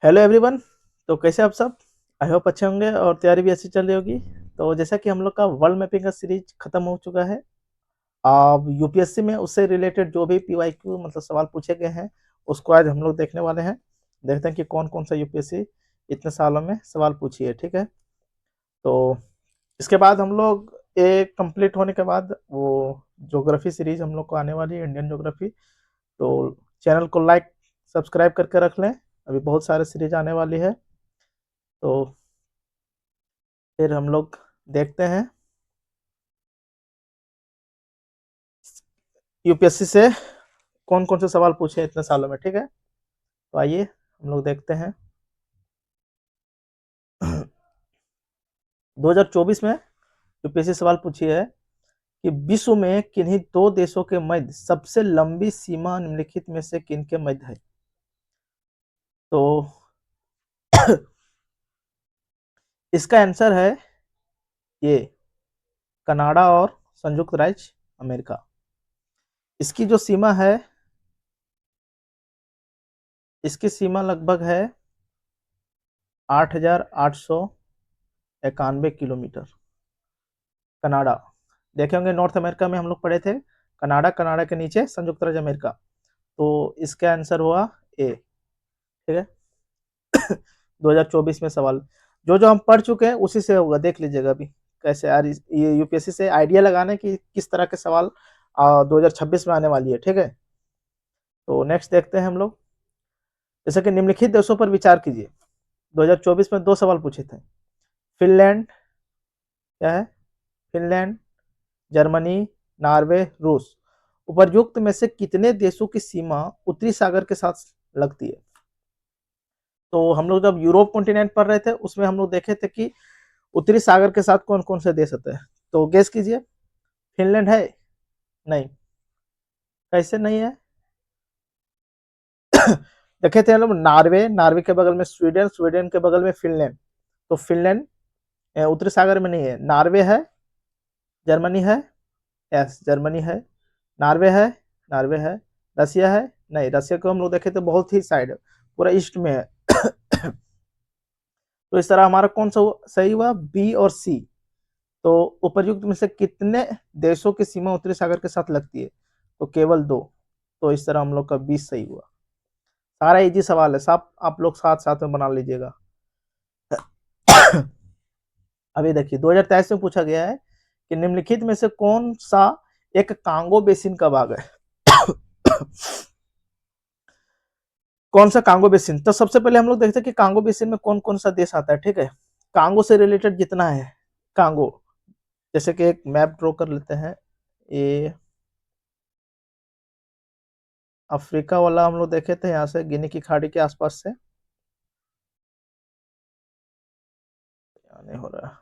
Hello everyone. तो कैसे आप सब? आई होप अच्छे होंगे और तैयारी भी अच्छी चल रही होगी। तो जैसा कि हम लोग का वर्ल्ड मैपिंग का सीरीज खत्म हो चुका है। अब यूपीएससी में उससे रिलेटेड जो भी पीवाईक्यू मतलब सवाल पूछे गए हैं उसको आज हम लोग देखने वाले हैं। देखते हैं कि कौन कौन सा यूपीएससी इतने सालों में सवाल पूछी है। ठीक है, तो इसके बाद हम लोग एक कंप्लीट होने के बाद वो ज्योग्राफी सीरीज हम लोग को आने वाली है, इंडियन ज्योग्राफी। तो चैनल को लाइक सब्सक्राइब करके रख लें, अभी बहुत सारे सीरीज आने वाली है। तो फिर हम लोग देखते हैं यूपीएससी से कौन कौन से सवाल पूछे हैं इतने सालों में। ठीक है, तो आइए हम लोग देखते हैं। 2024 में यूपीएससी सवाल पूछी है कि विश्व में किन्हीं दो देशों के मध्य सबसे लंबी सीमा निम्नलिखित में से किन के मध्य है। तो इसका आंसर है ये, कनाडा और संयुक्त राज्य अमेरिका। इसकी जो सीमा है, इसकी सीमा लगभग है 8,891 किलोमीटर। कनाडा, देखे होंगे नॉर्थ अमेरिका में हम लोग पढ़े थे कनाडा, कनाडा के नीचे संयुक्त राज्य अमेरिका। तो इसका आंसर हुआ ए। ठीक है। 2024 में सवाल जो जो हम पढ़ चुके हैं उसी से होगा, देख लीजिएगा अभी कैसे यार ये यूपीएससी से आइडिया लगाने की किस तरह के सवाल 2026 में आने वाली है। ठीक है, तो नेक्स्ट देखते हैं हम लोग। जैसे कि निम्नलिखित देशों पर विचार कीजिए। 2024 में दो सवाल पूछे थे। फिनलैंड, क्या है, फिनलैंड, जर्मनी, नॉर्वे, रूस, उपर्युक्त में से कितने देशों की सीमा उत्तरी सागर के साथ लगती है। तो हम लोग जब यूरोप कॉन्टिनेंट पढ़ रहे थे उसमें हम लोग देखे थे कि उत्तरी सागर के साथ कौन कौन से देश होते हैं। तो गेस कीजिए, फिनलैंड है? नहीं। कैसे नहीं है? देखे थे हम लोग नॉर्वे, नॉर्वे के बगल में स्वीडन, स्वीडन के बगल में फिनलैंड। तो फिनलैंड उत्तरी सागर में नहीं है। नॉर्वे है, जर्मनी है, यस जर्मनी है, नॉर्वे है, नॉर्वे है, रसिया है, नहीं रसिया को हम लोग देखे तो बहुत ही साइड है, पूरा ईस्ट में है। तो इस तरह हमारा कौन सा सही हुआ, बी और सी। तो उपर्युक्त में से कितने देशों की सीमा उत्तरी सागर के साथ लगती है, तो केवल दो। तो इस तरह हम लोग का 20 सही हुआ। सारा इजी सवाल है, सब आप लोग साथ साथ में बना लीजिएगा। अभी देखिए 2023 में पूछा गया है कि निम्नलिखित में से कौन सा एक कांगो बेसिन का भाग है। कौन सा कांगो बेसिन? तो सबसे पहले हम लोग देखते हैं कि कांगो बेसिन में कौन कौन सा देश आता है। ठीक है, कांगो से रिलेटेड जितना है कांगो, जैसे कि एक मैप ड्रॉ कर लेते हैं। ये अफ्रीका वाला हम लोग देखे थे यहाँ से गिनी की खाड़ी के आसपास से। नहीं हो रहा,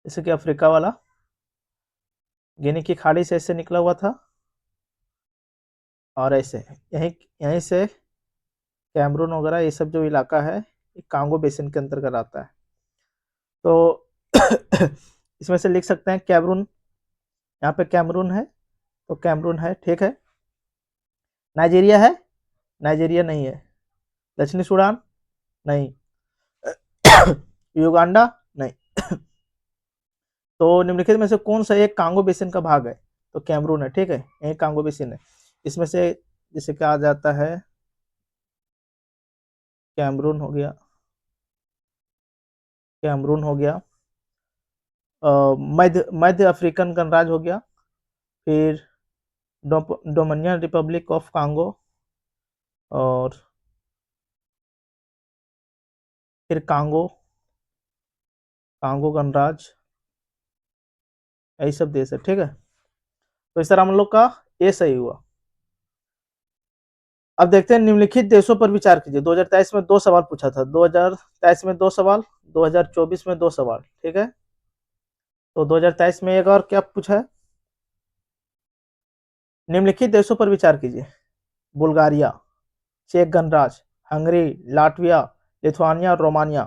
जैसे कि अफ्रीका वाला गिनी की खाड़ी से ऐसे निकला हुआ था और ऐसे यहीं यहीं से कैमरून वगैरह ये सब जो इलाका है कांगो बेसिन के अंतर्गत आता है। तो इसमें से लिख सकते हैं कैमरून, यहाँ पे कैमरून है तो कैमरून है। ठीक है, नाइजीरिया है? नाइजीरिया नहीं है। दक्षिणी सूडान? नहीं। युगांडा? नहीं। तो निम्नलिखित में से कौन सा एक कांगो बेसिन का भाग है, तो कैमरून है। ठीक है, यही कांगो बेसिन है। इसमें से जिसे कहा जाता है कैमरून हो गया, कैमरून हो गया, मध्य मध्य अफ्रीकन गणराज्य हो गया, फिर डोमिनियन रिपब्लिक ऑफ कांगो, और फिर कांगो, कांगो गणराज्य, यही सब देश है। ठीक है, तो इस तरह हम लोग का ये सही हुआ। अब देखते हैं निम्नलिखित देशों पर विचार कीजिए। 2023 में दो सवाल पूछा था, 2023 में दो सवाल, 2024 में दो सवाल। ठीक है, तो 2023 में एक और क्या पूछा है, निम्नलिखित देशों पर विचार कीजिए। बुल्गारिया, चेक गणराज्य, हंगरी, लाटविया, लिथुआनिया और रोमानिया,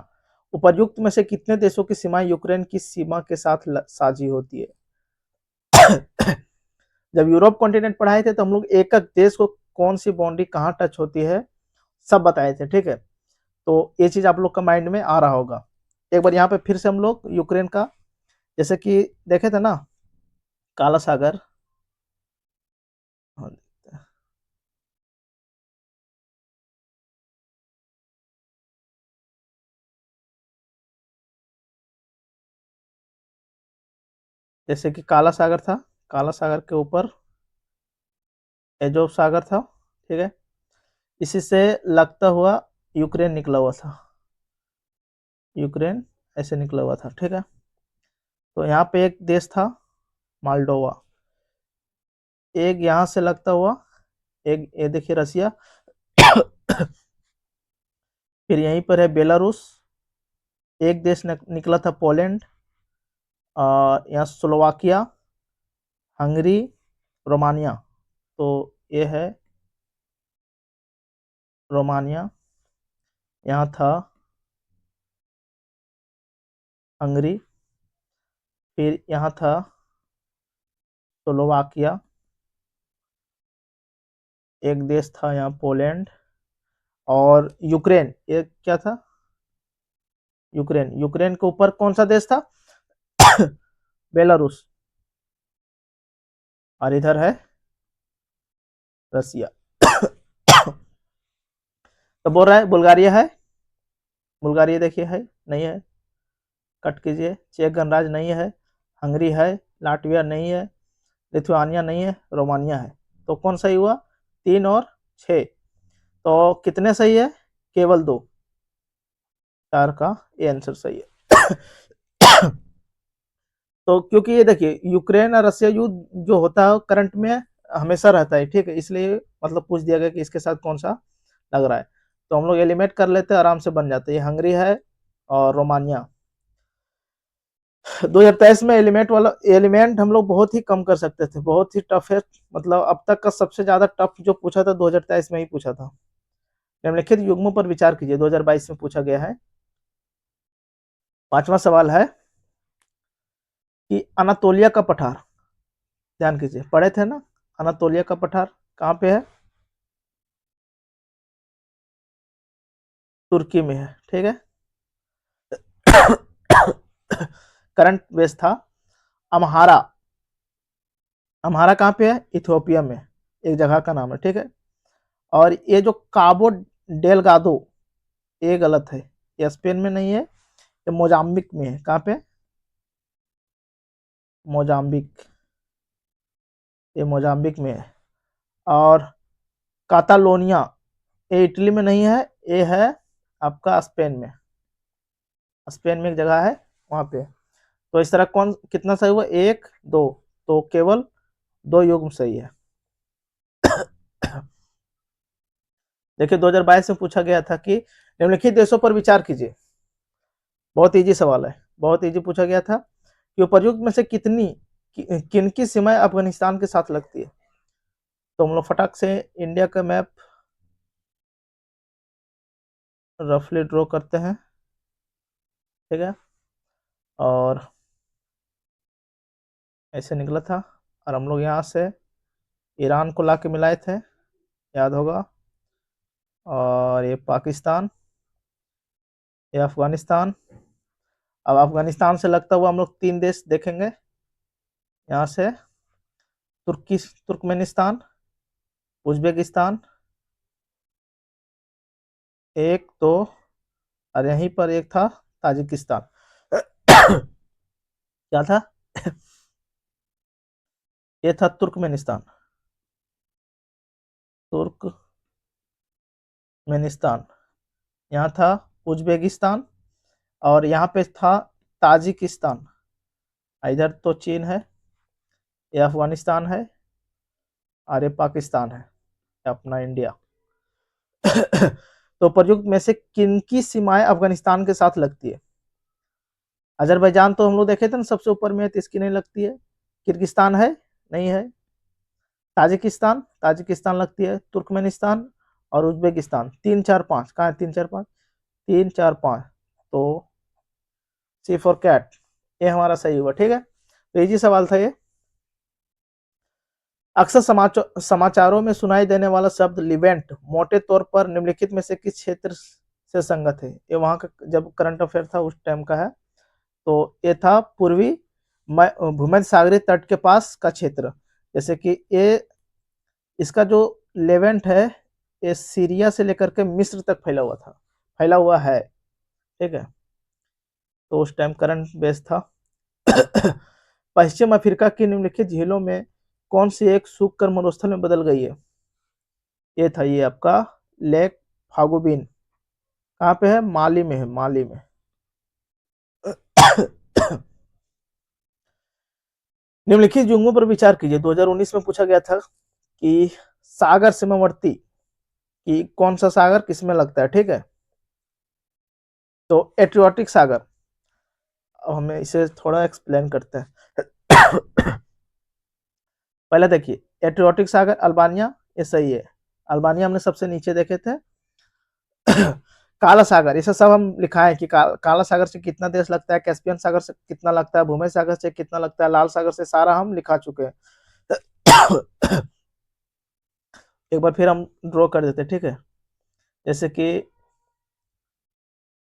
उपर्युक्त में से कितने देशों की सीमाएं यूक्रेन की सीमा के साथ साझी होती है? जब यूरोप कॉन्टिनेंट पढ़ाए थे तो हम लोग एक एक देश को कौन सी बाउंड्री कहाँ टच होती है सब बताए थे, ठीक है। तो ये चीज आप लोग का माइंड में आ रहा होगा। एक बार यहाँ पे फिर से हम लोग यूक्रेन का जैसे कि देखे थे ना, काला सागर, हाँ, जैसे कि काला सागर था, काला सागर के ऊपर एजोव सागर था, ठीक है। इसी से लगता हुआ यूक्रेन निकला हुआ था, यूक्रेन ऐसे निकला हुआ था, ठीक है। तो यहाँ पे एक देश था मालडोवा, एक यहाँ से लगता हुआ, एक ये देखिए रसिया, फिर यहीं पर है बेलारूस, एक देश निकला था पोलैंड, और यहाँ स्लोवाकिया, हंगरी, रोमानिया। तो ये है रोमानिया, यहाँ था हंगरी, फिर यहाँ था स्लोवाकिया, एक देश था यहाँ पोलैंड, और यूक्रेन, ये क्या था, यूक्रेन, यूक्रेन के ऊपर कौन सा देश था? बेलारूस, और इधर है रसिया। तो बोल रहा है बुल्गारिया है, बुल्गारिया देखिए है, नहीं है, कट कीजिए। चेक गणराज्य नहीं है, हंगरी है, लाटविया नहीं है, लिथुआनिया नहीं है, रोमानिया है। तो कौन सही हुआ? 3 और 6। तो कितने सही है? केवल 2, 4 का ये आंसर सही है। तो क्योंकि ये देखिए यूक्रेन और रसिया युद्ध जो होता है करंट में हमेशा रहता है, ठीक है, इसलिए मतलब पूछ दिया गया कि इसके साथ कौन सा लग रहा है। तो हम लोग एलिमेट कर लेते हैं, आराम से बन जाते हैं। ये हंगरी है और रोमानिया। 2023 में एलिमेंट वाला एलिमेंट हम लोग बहुत ही कम कर सकते थे, बहुत ही टफ है, मतलब अब तक का सबसे ज्यादा टफ जो पूछा था 2023 में ही पूछा था। निम्नलिखित युग्मों पर विचार कीजिए, 2022 में पूछा गया है। 5वां सवाल है कि अनातोलिया का पठार, ध्यान कीजिए, पढ़े थे ना, अनातोलिया का पठार कहाँ पे है? तुर्की में है, ठीक है। करंट बेस था अम्हारा, अम्हारा कहाँ पे है? इथियोपिया में, एक जगह का नाम है, ठीक है। और ये जो काबो डेलगादो, ये गलत है, ये स्पेन में नहीं है, ये मोजाम्बिक में है। कहाँ पे? मोजाम्बिक, ये मोजाम्बिक में है। और कातालोनिया, ये इटली में नहीं है, ये है आपका स्पेन में, स्पेन में एक जगह है वहां पे। तो इस तरह कौन कितना सही हुआ? 1 2, तो केवल 2 युग्म सही है। देखिए 2022 में पूछा गया था कि निम्नलिखित देशों पर विचार कीजिए, बहुत इजी सवाल है, बहुत इजी पूछा गया था कि उपर्युक्त में से किन की सीमाएं अफगानिस्तान के साथ लगती है। तो हम लोग फटाक से इंडिया का मैप रफली ड्रॉ करते हैं, ठीक है। और ऐसे निकला था, और हम लोग यहाँ से ईरान को ला के मिलाए थे, याद होगा। और ये पाकिस्तान, ये अफगानिस्तान। अब अफगानिस्तान से लगता हुआ हम लोग 3 देश देखेंगे, यहाँ से तुर्कमेनिस्तान, उज्बेकिस्तान, एक दो, और यहीं पर एक था ताजिकिस्तान। क्या था? ये था तुर्कमेनिस्तान, तुर्कमेनिस्तान। यहाँ था उज्बेकिस्तान, और यहाँ पे था ताजिकिस्तान। इधर तो चीन है, ये अफगानिस्तान है, और ये पाकिस्तान है, ये अपना इंडिया। तो प्रयुक्त में से किनकी सीमाएं अफगानिस्तान के साथ लगती है? अजरबैजान तो हम लोग देखे थे ना सबसे ऊपर में है, तो इसकी नहीं लगती है। किर्गिस्तान है, नहीं है। ताजिकिस्तान, ताजिकिस्तान लगती है। तुर्कमेनिस्तान और उज्बेकिस्तान। 3 4 5 कहाँ है? 3 4 5, 3 4 5। तो सी फॉर कैट, ये हमारा सही हुआ। ठीक है, तो इजी सवाल था ये। अक्सर समाचारों में सुनाई देने वाला शब्द लिवेंट मोटे तौर पर निम्नलिखित में से किस क्षेत्र से संगत है? ये वहां का जब करंट अफेयर था उस टाइम का है। तो ये था पूर्वी भूमध्य सागरीय तट के पास का क्षेत्र। जैसे कि ये इसका जो लेवेंट है ये सीरिया से लेकर के मिस्र तक फैला हुआ था, फैला हुआ है। ठीक है, तो उस टाइम करंट बेस था। पश्चिम अफ्रीका की निम्नलिखित झीलों में कौन सी एक सूख कर मरुस्थल में बदल गई है? ये था ये आपका लेक फागुबिन। कहाँ पे है? माली में है, माली में। निम्नलिखित जुगों पर विचार कीजिए। 2019 में पूछा गया था कि सागर सीमावर्ती कि कौन सा सागर किसमें लगता है। ठीक है, तो एड्रियाटिक सागर। अब हमें इसे थोड़ा एक्सप्लेन करते हैं। पहले देखिए, एड्रियाटिक सागर अल्बानिया, ये सही है। अल्बानिया हमने सबसे नीचे देखे थे। काला सागर, इसे सब हम लिखा है कि काला सागर से कितना देश लगता है, कैस्पियन सागर से कितना लगता है, भूमध्य सागर से कितना लगता है, लाल सागर से, सारा हम लिखा चुके हैं। एक बार फिर हम ड्रॉ कर देते हैं। ठीक है, जैसे कि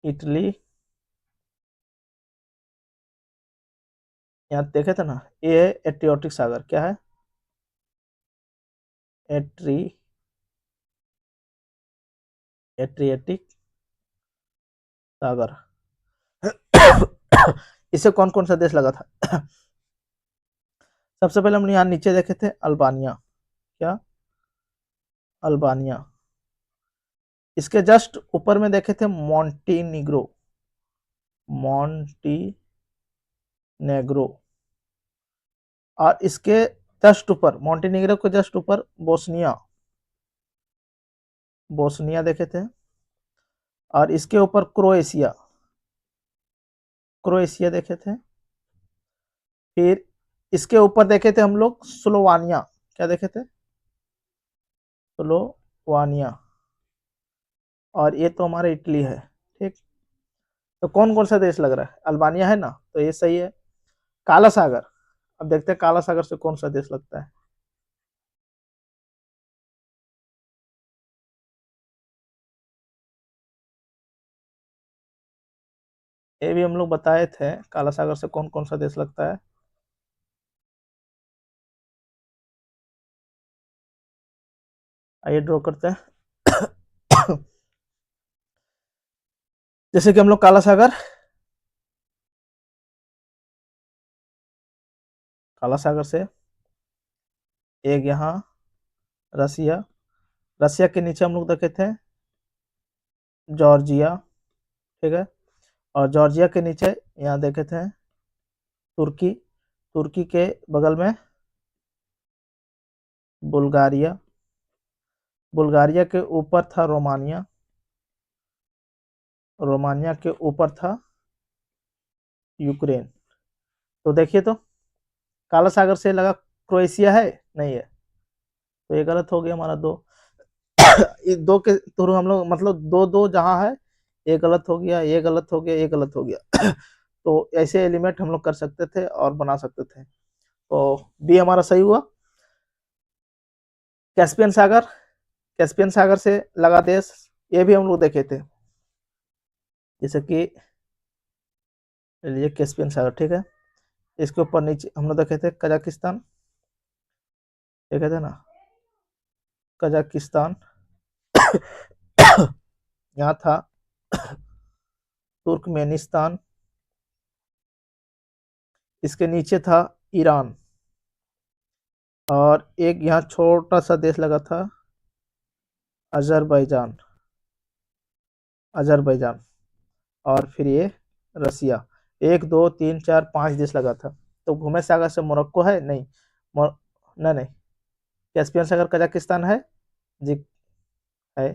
इटली, यहाँ देखे थे ना, ये है एड्रियाटिक सागर। क्या है? एड्रियाटिक सागर। इसे कौन कौन सा देश लगा था? सबसे पहले हमने यहाँ नीचे देखे थे अल्बानिया। क्या? अल्बानिया। इसके जस्ट ऊपर में देखे थे मॉन्टीनिग्रो, मॉन्टीनेग्रो। और इसके जस्ट ऊपर, मॉन्टीनिग्रो के जस्ट ऊपर बोस्निया, बोस्निया देखे थे। और इसके ऊपर क्रोएशिया, क्रोएशिया देखे थे। फिर इसके ऊपर देखे थे हम लोग स्लोवानिया। क्या देखे थे? स्लोवानिया। और ये तो हमारा इटली है। ठीक, तो कौन कौन सा देश लग रहा है? अल्बानिया है ना, तो ये सही है। काला सागर, अब देखते हैं काला सागर से कौन सा देश लगता है। ये भी हम लोग बताए थे, काला सागर से कौन कौन सा देश लगता है। आइए ड्रॉ करते हैं। जैसे कि हम लोग काला सागर से एक यहाँ रसिया, रसिया के नीचे हम लोग देखे थे जॉर्जिया। ठीक है, और जॉर्जिया के नीचे यहाँ देखे थे तुर्की, तुर्की के बगल में बुल्गारिया, बुल्गारिया के ऊपर था रोमानिया, रोमानिया के ऊपर था यूक्रेन। तो देखिए, तो काला सागर से लगा क्रोएशिया है, नहीं है, तो ये गलत हो गया हमारा दो। दो के थ्रू हम लोग, मतलब दो दो जहाँ है, ये गलत हो गया, ये गलत हो गया, ये गलत हो गया। तो ऐसे एलिमेंट हम लोग कर सकते थे और बना सकते थे। तो बी हमारा सही हुआ। कैस्पियन सागर, कैस्पियन सागर से लगा देश, ये भी हम लोग देखे थे। जैसे कि ये कैस्पियन सागर। ठीक है, इसके ऊपर नीचे हम लोग देखे थे कजाकिस्तान, देखे थे ना, कजाकिस्तान। यहाँ था तुर्कमेनिस्तान, इसके नीचे था ईरान। और एक यहाँ छोटा सा देश लगा था अजरबैजान, अजरबैजान। और फिर ये रसिया। एक दो तीन चार पांच देश लगा था। तो भूमध्य सागर से मोरक्को है, नहीं, नहीं नहीं, कैस्पियन सागर कजाकिस्तान है जी, है,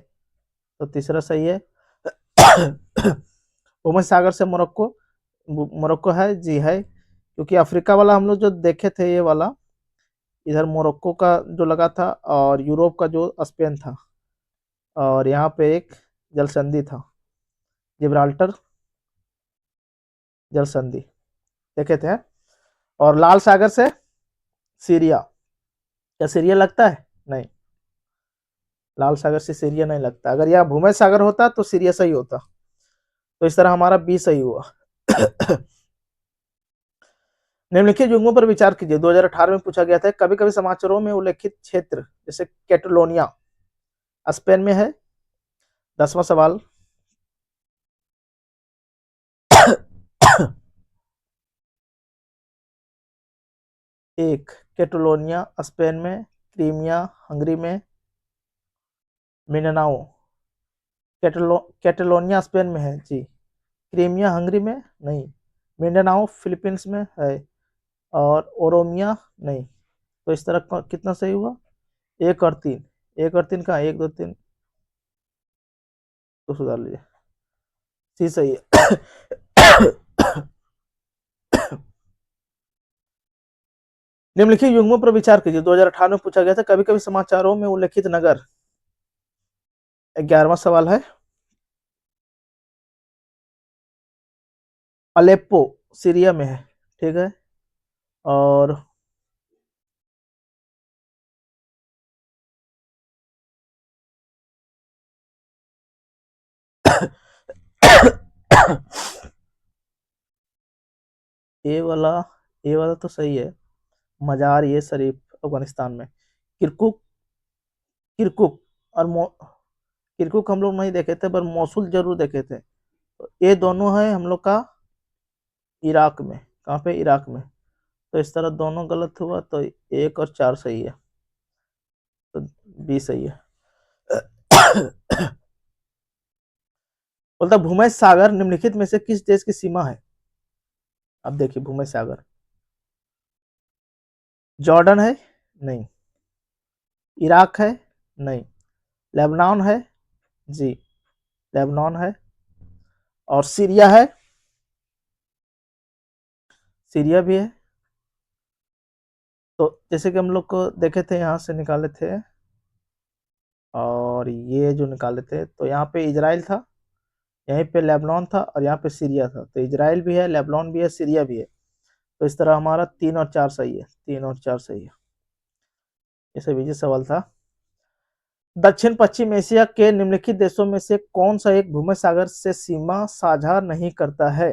तो तीसरा सही है। भूमध्य सागर से मोरक्को, मोरक्को है जी, है, क्योंकि अफ्रीका वाला हम लोग जो देखे थे ये वाला, इधर मोरक्को का जो लगा था, और यूरोप का जो स्पेन था, और यहाँ पे एक जल संधि था जिब्राल्टर, जल संधि देखे थे। और लाल सागर से सीरिया, क्या सीरिया लगता है? नहीं, लाल सागर से सीरिया नहीं लगता। अगर यह भूमध्य सागर होता तो सीरिया सही होता। तो इस तरह हमारा बी सही हुआ। निम्नलिखित युग्मों पर विचार कीजिए। 2018 में पूछा गया था। कभी कभी समाचारों में उल्लेखित क्षेत्र जैसे कैटलोनिया स्पेन में है। 10वां सवाल, एक कैटलोनिया स्पेन में, क्रीमिया हंगरी में, मिंडानाओ कैटलोनिया स्पेन में है जी, क्रीमिया हंगरी में नहीं, मिंडानाओ फिलीपींस में है, और ओरोमिया नहीं। तो इस तरह कितना सही हुआ? एक और तीन, एक और तीन कहाँ, एक दो तीन, तो सुधार लीजिए, सी सही है। निम्नलिखित युग्मों पर विचार कीजिए। 2018 में पूछा गया था। कभी कभी समाचारों में उल्लेखित नगर। 11वां सवाल है, अलेप्पो सीरिया में है, ठीक है। और ये वाला, ये वाला तो सही है, मजार ये शरीफ अफगानिस्तान में। किरकुक, किरकुक और किरकुक हम लोग नहीं देखे थे, पर मौसुल जरूर देखे थे। तो ये दोनों है हम लोग का इराक में। कहाँ पे? इराक में। तो इस तरह दोनों गलत हुआ, तो एक और चार सही है, तो बी सही है। बोलता भूमध्य सागर निम्नलिखित में से किस देश की सीमा है? अब देखिए, भूमध्य सागर जॉर्डन है? नहीं। इराक है? नहीं। लेबनान है? जी, लेबनान है। और सीरिया है? सीरिया भी है। तो जैसे कि हम लोग को देखे थे, यहाँ से निकाले थे, और ये जो निकाले थे, तो यहाँ पे इजराइल था, यहीं पे लेबनान था, और यहाँ पे सीरिया था। तो इजराइल भी है, लेबनान भी है, सीरिया भी है। तो इस तरह हमारा 3 और 4 सही है, 3 और 4 सही है। इसे बीजी सवाल था। दक्षिण पश्चिम एशिया के निम्नलिखित देशों में से कौन सा एक भूमध्य सागर से सीमा साझा नहीं करता है?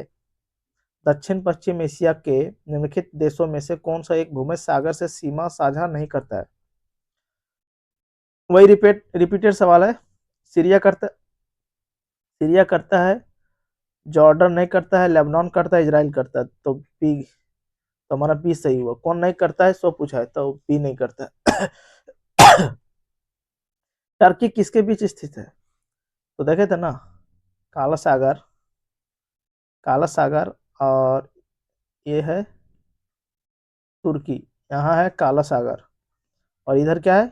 दक्षिण पश्चिम एशिया के निम्नलिखित देशों में से कौन सा एक भूमध्य सागर से सीमा साझा नहीं करता है? वही रिपीटेड सवाल है। सीरिया करता, सीरिया करता है, जॉर्डन नहीं करता है, लेबनान करता है, इजराइल करता है। तो बी, तो हमारा बी सही हुआ। कौन नहीं करता है, सो पूछा है, तो बी नहीं करता है। टर्की किसके बीच स्थित है? तो देखे थे ना, काला सागर, काला सागर, और ये है तुर्की। यहाँ है काला सागर, और इधर क्या है?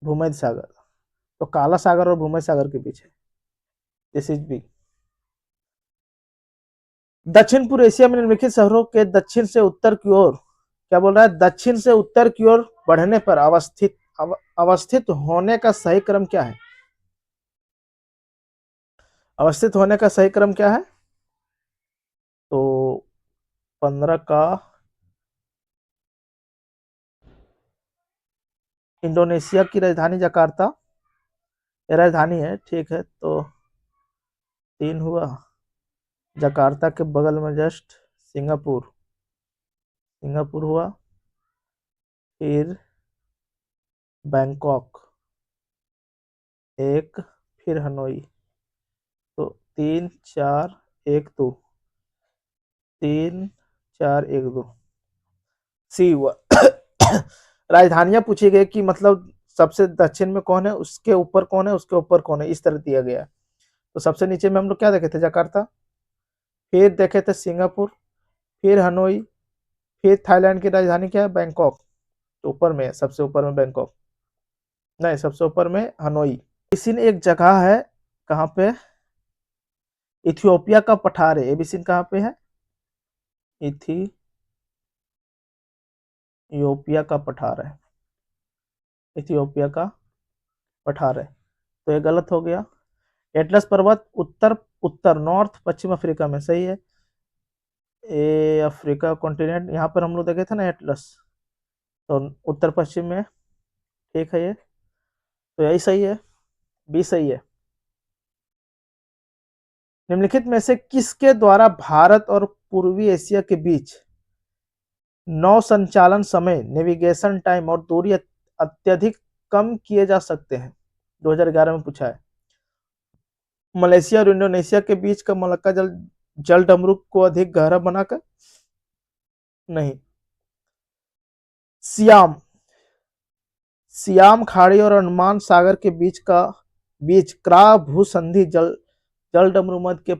भूमध्य सागर। तो काला सागर और भूमध्य सागर के बीच है। This is B. दक्षिण पूर्व एशिया में निम्नलिखित शहरों के दक्षिण से उत्तर की ओर, क्या बोल रहा है? दक्षिण से उत्तर की ओर बढ़ने पर अवस्थित होने का सही क्रम क्या है? अवस्थित होने का सही क्रम क्या है? तो 15 का इंडोनेशिया की राजधानी जकार्ता, ये राजधानी है, ठीक है। तो 3 हुआ। जकार्ता के बगल में जस्ट सिंगापुर, सिंगापुर हुआ। फिर बैंकॉक एक, फिर हनोई। तो 3 4 1 2, 3 4 1 2, सी हुआ। राजधानियां पूछी गई कि मतलब सबसे दक्षिण में कौन है, उसके ऊपर कौन है, उसके ऊपर कौन है, इस तरह दिया गया। तो सबसे नीचे में हम लोग क्या देखे थे? जकार्ता। फिर देखे थे सिंगापुर, फिर हनोई, फिर थाईलैंड की राजधानी क्या है? बैंकॉक। तो ऊपर में, सबसे ऊपर में बैंकॉक नहीं, सबसे ऊपर में हनोई। एबिसिन एक जगह है, कहाँ पे? इथियोपिया का पठार है। एबिसिन कहाँ पे है? इथियोपिया का पठार है, इथियोपिया का पठार है। तो ये गलत हो गया। एटलस पर्वत उत्तर, उत्तर नॉर्थ पश्चिम अफ्रीका में, सही है। ए अफ्रीका कॉन्टिनेंट, यहाँ पर हम लोग देखे थे ना एटलस, तो उत्तर पश्चिम में, ठीक है ये, तो यही सही है, बी सही है। निम्नलिखित में से किसके द्वारा भारत और पूर्वी एशिया के बीच नौ संचालन समय, नेविगेशन टाइम और दूरी अत्यधिक कम किए जा सकते हैं? 2011 में पूछा है। मलेशिया और इंडोनेशिया के बीच का मलक्का जल जल डमरू को अधिक गहरा बनाकर? नहीं, सियाम, सियाम खाड़ी और अंडमान सागर के बीच क्रा भूसंधि जल जल डमरू मध्य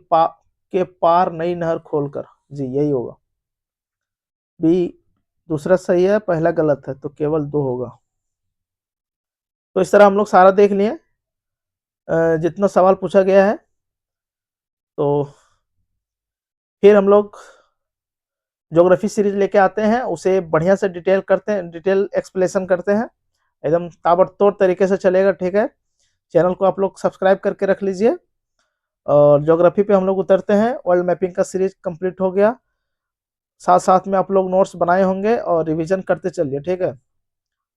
के पार नई नहर खोलकर। जी यही होगा, बी दूसरा सही है, पहला गलत है, तो केवल दो होगा। तो इस तरह हम लोग सारा देख लिए जितना सवाल पूछा गया है। तो फिर हम लोग ज्योग्राफी सीरीज लेके आते हैं, उसे बढ़िया से डिटेल करते हैं, डिटेल एक्सप्लेनेशन करते हैं, एकदम ताबड़तोड़ तरीके से चलेगा, ठीक है। चैनल को आप लोग सब्सक्राइब करके रख लीजिए। और ज्योग्राफी पे हम लोग उतरते हैं, वर्ल्ड मैपिंग का सीरीज कंप्लीट हो गया, साथ साथ में आप लोग नोट्स बनाए होंगे और रिवीजन करते चलिए, ठीक है।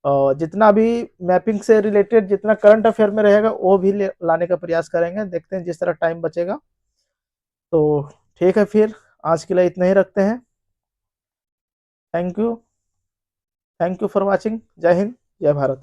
और जितना भी मैपिंग से रिलेटेड जितना करंट अफेयर में रहेगा वो भी लाने का प्रयास करेंगे, देखते हैं जिस तरह टाइम बचेगा। तो ठीक है, फिर आज के लिए इतना ही रखते हैं। Thank you, thank you for watching. जय हिंद, जय भारत।